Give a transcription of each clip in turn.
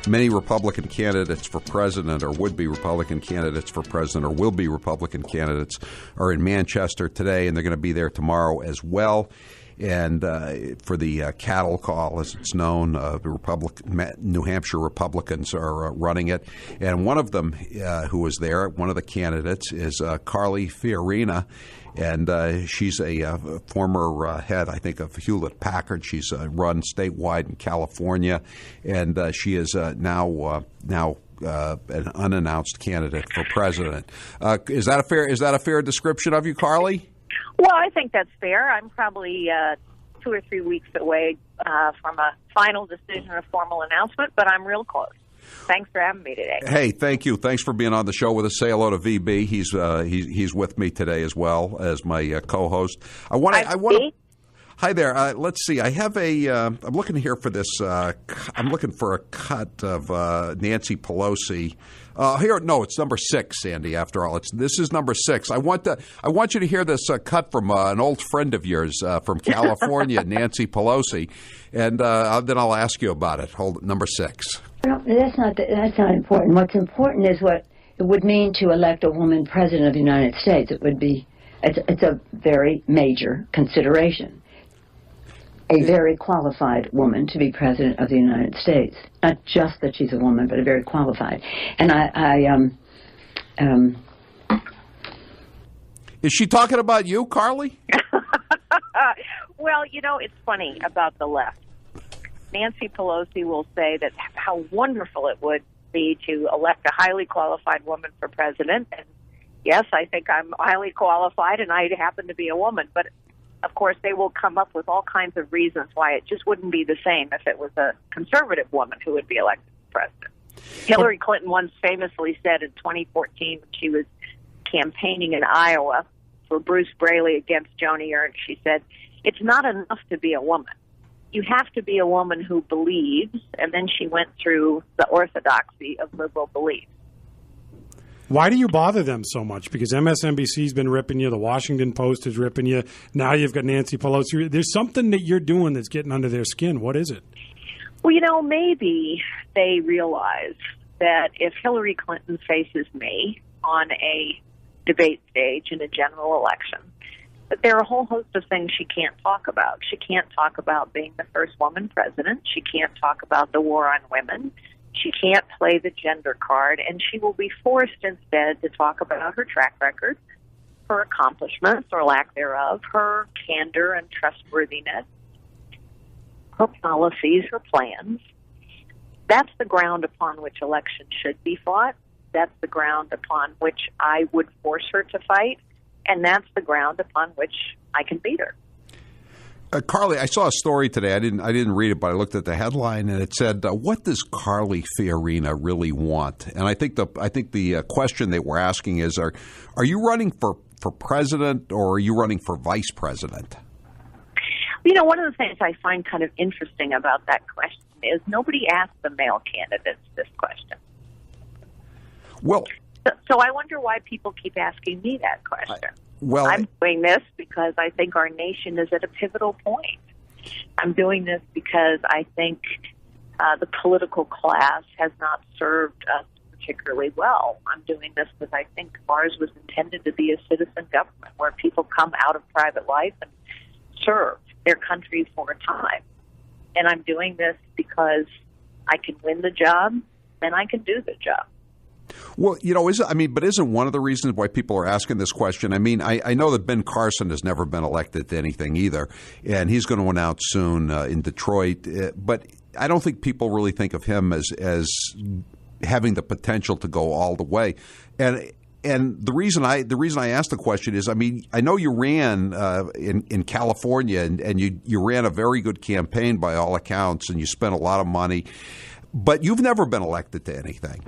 Many Republican candidates for president, or would-be Republican candidates for president, or will-be Republican candidates, are in Manchester today, and they're going to be there tomorrow as well. And for the cattle call, as it's known, the New Hampshire Republicans are running it. And one of them who was there, one of the candidates, is Carly Fiorina. And she's a former head, I think, of Hewlett-Packard. She's run statewide in California, and she is now an unannounced candidate for president. Is that a fair description of you, Carly? Well, I think that's fair. I'm probably 2 or 3 weeks away from a final decision or formal announcement, but I'm real close. Thanks for having me today. Hey, thank you. Thanks for being on the show with us. Say hello to VB. He's with me today as well as my co-host. I want to. Hi there. Let's see. I have I'm looking here for this. I'm looking for a cut of Nancy Pelosi. It's number 6, Sandy. After all, this is number 6. I want you to hear this cut from an old friend of yours from California, Nancy Pelosi, and then I'll ask you about it. Hold number 6. No, that's not important. What's important is what it would mean to elect a woman president of the United States. It's a very major consideration. A very qualified woman to be president of the United States. Not just that she's a woman, but a very qualified. And Is she talking about you, Carly? Well, it's funny about the left. Nancy Pelosi will say that how wonderful it would be to elect a highly qualified woman for president. And yes, I think I'm highly qualified, and I happen to be a woman. But, of course, they will come up with all kinds of reasons why it just wouldn't be the same if it was a conservative woman who would be elected president. Hillary Clinton once famously said in 2014 when she was campaigning in Iowa for Bruce Braley against Joni Ernst, she said, "It's not enough to be a woman. You have to be a woman who believes," and then she went through the orthodoxy of liberal beliefs. Why do you bother them so much? Because MSNBC's been ripping you, the Washington Post is ripping you, now you've got Nancy Pelosi. There's something that you're doing that's getting under their skin. What is it? Well, maybe they realize that if Hillary Clinton faces me on a debate stage in a general election, that there are a whole host of things she can't talk about. She can't talk about being the first woman president. She can't talk about the war on women. She can't play the gender card, and she will be forced instead to talk about her track record, her accomplishments or lack thereof, her candor and trustworthiness, her policies, her plans. That's the ground upon which elections should be fought. That's the ground upon which I would force her to fight, and that's the ground upon which I can beat her. Carly, I saw a story today. I didn't read it, but I looked at the headline, and it said, "What does Carly Fiorina really want?" And I think the question they were asking is, are you running for president, or are you running for vice president? One of the things I find kind of interesting about that question is nobody asked the male candidates this question. Well, so I wonder why people keep asking me that question. Well, I'm doing this because I think our nation is at a pivotal point. I'm doing this because I think the political class has not served us particularly well. I'm doing this because I think ours was intended to be a citizen government where people come out of private life and serve their country for a time. And I'm doing this because I can win the job and I can do the job. Well, but isn't one of the reasons why people are asking this question? I mean, I know that Ben Carson has never been elected to anything either, and he's going to announce soon in Detroit. But I don't think people really think of him as having the potential to go all the way. And the reason I asked the question is, I mean, I know you ran in California, and you ran a very good campaign by all accounts, and you spent a lot of money, but you've never been elected to anything.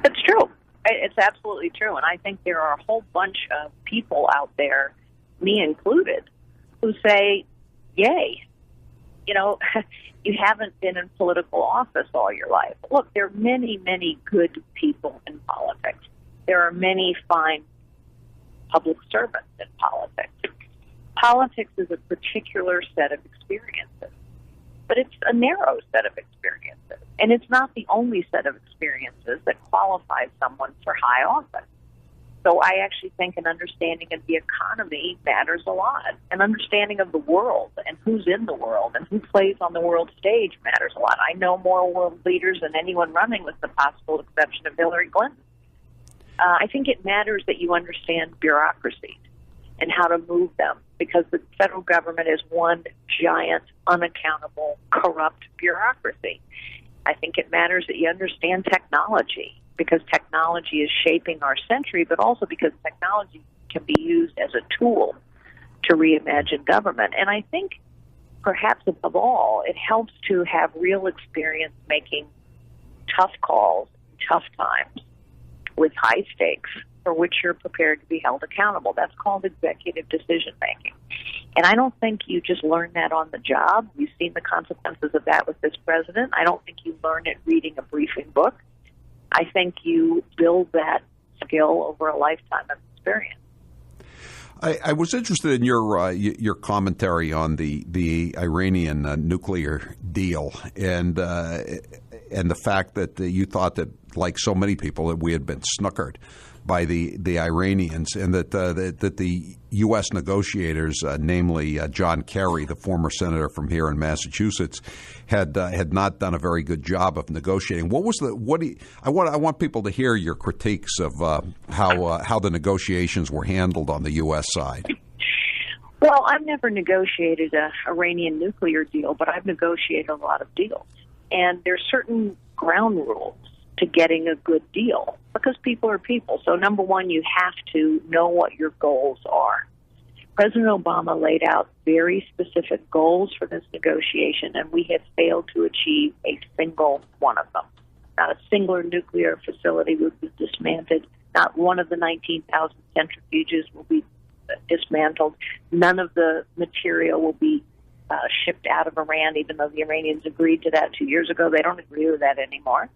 It's true. It's absolutely true. And I think there are a whole bunch of people out there, me included, who say, yay. You haven't been in political office all your life. Look, there are many, many good people in politics. There are many fine public servants in politics. Politics is a particular set of experiences. but it's a narrow set of experiences. And it's not the only set of experiences that qualifies someone for high office. So I actually think an understanding of the economy matters a lot. An understanding of the world and who's in the world and who plays on the world stage matters a lot. I know more world leaders than anyone running, with the possible exception of Hillary Clinton. I think it matters that you understand bureaucracies and how to move them, because the federal government is one giant, unaccountable, corrupt bureaucracy. I think it matters that you understand technology, because technology is shaping our century, but also because technology can be used as a tool to reimagine government. And I think, perhaps above all, it helps to have real experience making tough calls, tough times, with high stakes for which you're prepared to be held accountable. That's called executive decision making. And I don't think you just learn that on the job. We've seen the consequences of that with this president. I don't think you learn it reading a briefing book. I think you build that skill over a lifetime of experience. I was interested in your commentary on the Iranian nuclear deal and the fact that you thought that, like so many people, that we had been snookered by the Iranians, and that the U.S. negotiators, namely John Kerry, the former senator from here in Massachusetts, had not done a very good job of negotiating. I want people to hear your critiques of how the negotiations were handled on the U.S. side. Well, I've never negotiated an Iranian nuclear deal, but I've negotiated a lot of deals, and there's certain ground rules to getting a good deal, because people are people. So number one, you have to know what your goals are. President Obama laid out very specific goals for this negotiation, and we have failed to achieve a single one of them. Not a single nuclear facility will be dismantled. Not one of the 19,000 centrifuges will be dismantled. None of the material will be shipped out of Iran, even though the Iranians agreed to that 2 years ago. They don't agree with that anymore.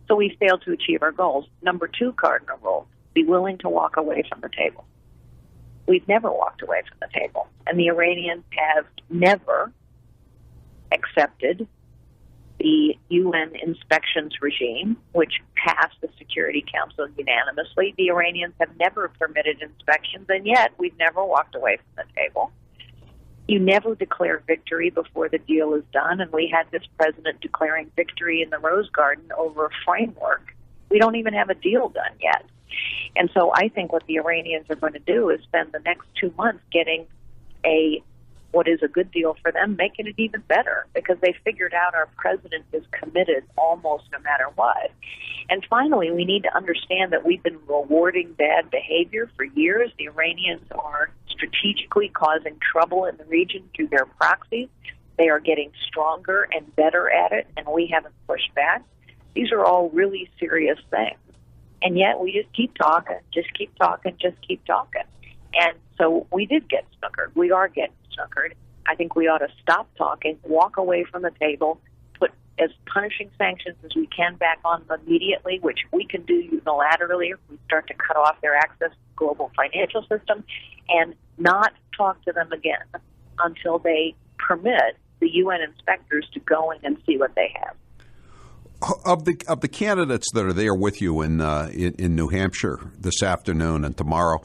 So we failed to achieve our goals. Number two cardinal rule, be willing to walk away from the table. We've never walked away from the table. And the Iranians have never accepted the UN inspections regime, which passed the Security Council unanimously. The Iranians have never permitted inspections, and yet we've never walked away from the table. You never declare victory before the deal is done, and we had this president declaring victory in the Rose Garden over a framework. We don't even have a deal done yet. And so I think what the Iranians are going to do is spend the next 2 months getting what is a good deal for them, making it even better, because they figured out our president is committed almost no matter what. And finally, we need to understand that we've been rewarding bad behavior for years. The Iranians are strategically causing trouble in the region through their proxies. They are getting stronger and better at it, and we haven't pushed back. These are all really serious things. And yet we just keep talking, just keep talking, just keep talking. And so we did get snookered. We are getting snookered. I think we ought to stop talking, walk away from the table, put as punishing sanctions as we can back on them immediately, which we can do unilaterally if we start to cut off their access to the global financial system, and not talk to them again until they permit the UN inspectors to go in and see what they have. Of the candidates that are there with you in New Hampshire this afternoon and tomorrow,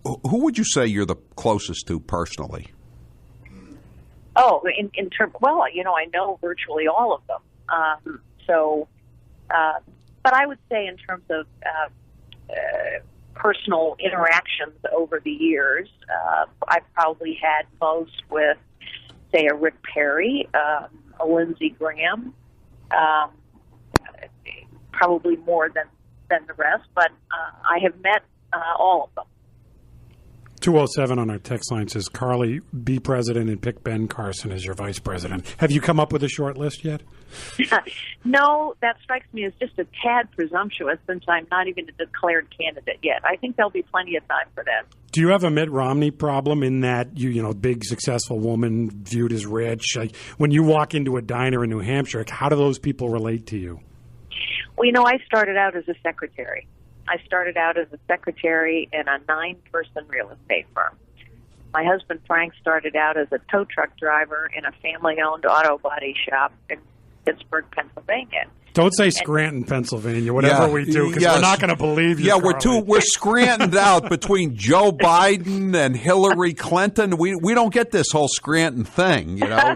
who would you say you're the closest to personally? Oh, in terms, well, I know virtually all of them. But I would say in terms of personal interactions over the years, I've probably had most with, say, a Rick Perry, a Lindsey Graham, probably more than the rest, but I have met all of them. 207 on our text line says, Carly, be president and pick Ben Carson as your vice president. Have you come up with a short list yet? No, that strikes me as just a tad presumptuous, since I'm not even a declared candidate yet. I think there'll be plenty of time for that. Do you have a Mitt Romney problem in that big successful woman viewed as rich? When you walk into a diner in New Hampshire, how do those people relate to you? Well, I started out as a secretary. I started out as a secretary in a 9-person real estate firm. My husband, Frank, started out as a tow truck driver in a family-owned auto body shop in Pittsburgh, Pennsylvania. Don't say Scranton, Pennsylvania, whatever we do, because we're not going to believe you. Yeah, Carly. we're Scrantoned out between Joe Biden and Hillary Clinton. We don't get this whole Scranton thing, you know.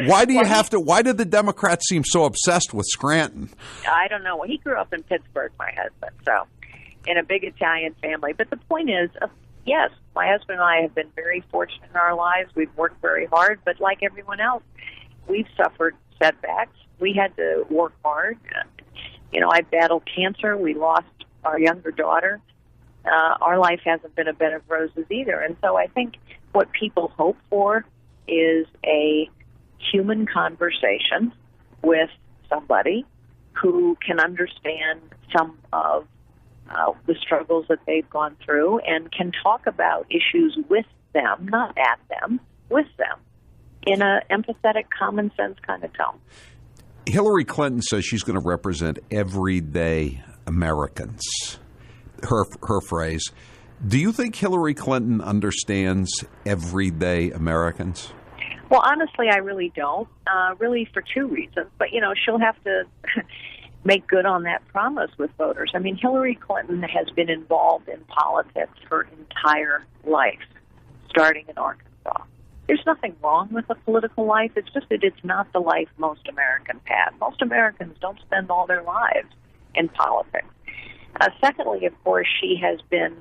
Why do you have to? Why did the Democrats seem so obsessed with Scranton? I don't know. Well, he grew up in Pittsburgh, my husband, so in a big Italian family. But the point is, yes, my husband and I have been very fortunate in our lives. We've worked very hard, but like everyone else, we've suffered setbacks. We had to work hard. You know, I battled cancer. We lost our younger daughter. Our life hasn't been a bed of roses either. And so I think what people hope for is a human conversation with somebody who can understand some of the struggles that they've gone through and can talk about issues with them, not at them, with them, in an empathetic, common sense kind of tone. Hillary Clinton says she's going to represent everyday Americans. Her phrase. Do you think Hillary Clinton understands everyday Americans? Well, honestly, I really don't. Really for two reasons. But, you know, she'll have to make good on that promise with voters. I mean, Hillary Clinton has been involved in politics her entire life, starting in Arkansas. There's nothing wrong with a political life. It's just that it's not the life most Americans have. Most Americans don't spend all their lives in politics. Secondly, of course, she has been,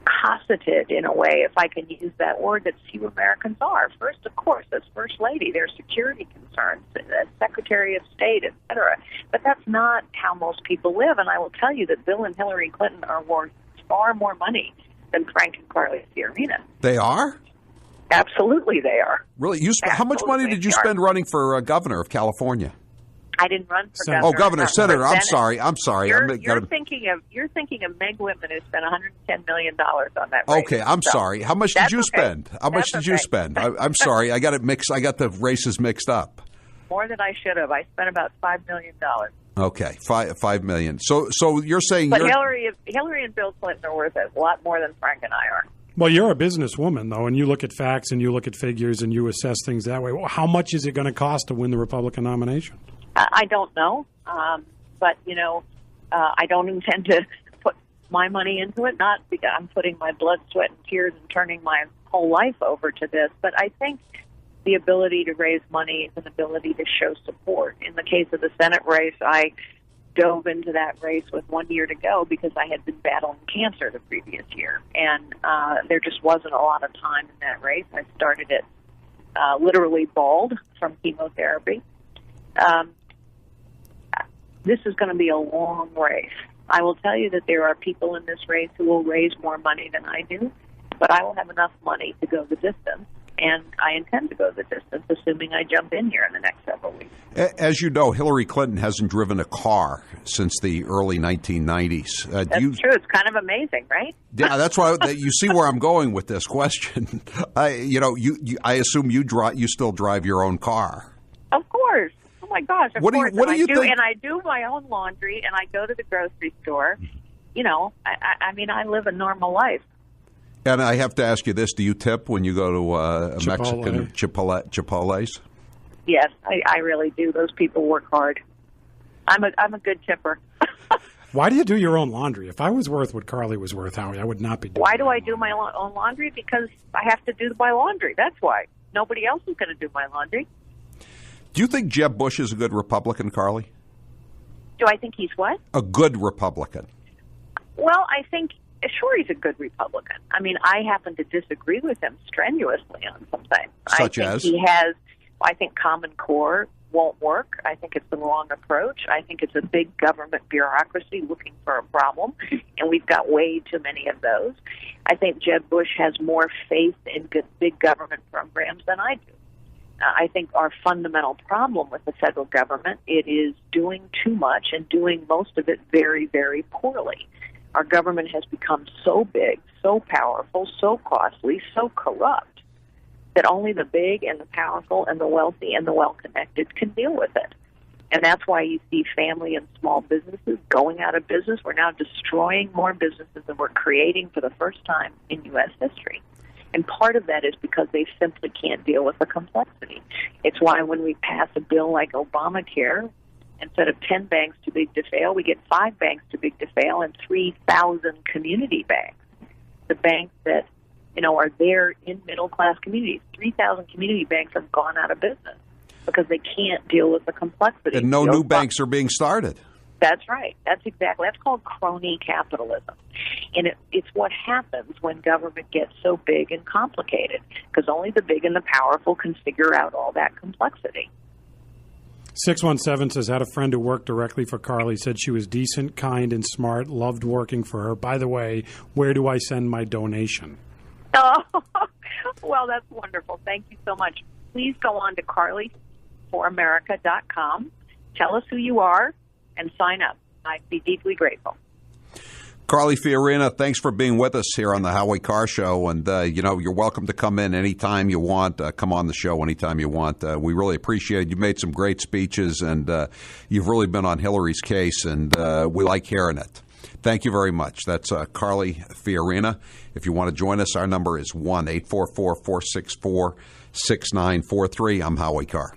cosseted in a way, if I can use that word, that few Americans are. First, of course, as First Lady, there's security concerns, as Secretary of State, et cetera. But that's not how most people live. And I will tell you that Bill and Hillary Clinton are worth far more money than Frank and Carly Fiorina. They are? Absolutely, they are. Really? How much money did you spend running for governor of California? I didn't run for governor. Oh, governor, senator. I'm sorry. You're thinking of Meg Whitman, who spent $110 million on that race. Okay, I'm sorry. How much did you spend? How much did you spend? I'm sorry. I got it mixed. I got the races mixed up. More than I should have. I spent about $5 million. Okay, $5 million. So you're saying, but Hillary and Bill Clinton are worth a lot more than Frank and I are. Well, you're a businesswoman, though, and you look at facts and you look at figures and you assess things that way. Well, how much is it going to cost to win the Republican nomination? I don't know, but I don't intend to put my money into it. Not because I'm putting my blood, sweat, and tears and turning my whole life over to this, but I think the ability to raise money is an ability to show support. In the case of the Senate race, I dove into that race with 1 year to go because I had been battling cancer the previous year, and there just wasn't a lot of time in that race. I started it literally bald from chemotherapy. This is going to be a long race. I will tell you that there are people in this race who will raise more money than I do, but I will have enough money to go the distance, and I intend to go the distance, assuming I jump in here in the next several weeks. As you know, Hillary Clinton hasn't driven a car since the early 1990s. That's true. It's kind of amazing, right? Yeah, that's why you see where I'm going with this question. I assume you still drive your own car. Of course. Oh my gosh! Of course. What do you think? And I do my own laundry, and I go to the grocery store. You know, I mean, I live a normal life. And I have to ask you this: do you tip when you go to a Mexican Chipotle's? Yes, I really do. Those people work hard. I'm a good tipper. Why do you do your own laundry? If I was worth what Carly was worth, Howie, I would not be doing Why do I do my own laundry? Because I have to do my laundry. That's why. Nobody else is going to do my laundry. Do you think Jeb Bush is a good Republican, Carly? Do I think he's what? A good Republican. Well, I think, sure, he's a good Republican. I mean, I happen to disagree with him strenuously on some things. Such as? I think Common Core won't work. I think it's the wrong approach. I think it's a big government bureaucracy looking for a problem, and we've got way too many of those. I think Jeb Bush has more faith in big government programs than I do. I think our fundamental problem with the federal government, it is doing too much and doing most of it very, very poorly. Our government has become so big, so powerful, so costly, so corrupt that only the big and the powerful and the wealthy and the well-connected can deal with it. And that's why you see family and small businesses going out of business. We're now destroying more businesses than we're creating for the first time in U.S. history. And part of that is because they simply can't deal with the complexity. It's why when we pass a bill like Obamacare, instead of 10 banks too big to fail, we get 5 banks too big to fail and 3,000 community banks. The banks that, are there in middle-class communities. 3,000 community banks have gone out of business because they can't deal with the complexity. And no new banks are being started. That's right. That's called crony capitalism. And it's what happens when government gets so big and complicated, because only the big and the powerful can figure out all that complexity. 617 says, had a friend who worked directly for Carly, said she was decent, kind, and smart, loved working for her. By the way, where do I send my donation? Oh, well, that's wonderful. Thank you so much. Please go on to carlyforamerica.com. Tell us who you are and sign up. I'd be deeply grateful. Carly Fiorina, thanks for being with us here on the Howie Carr Show. And, you're welcome to come in anytime you want. Come on the show anytime you want. We really appreciate it. You made some great speeches, and you've really been on Hillary's case, and we like hearing it. Thank you very much. That's Carly Fiorina. If you want to join us, our number is 1-844-464-6943. I'm Howie Carr.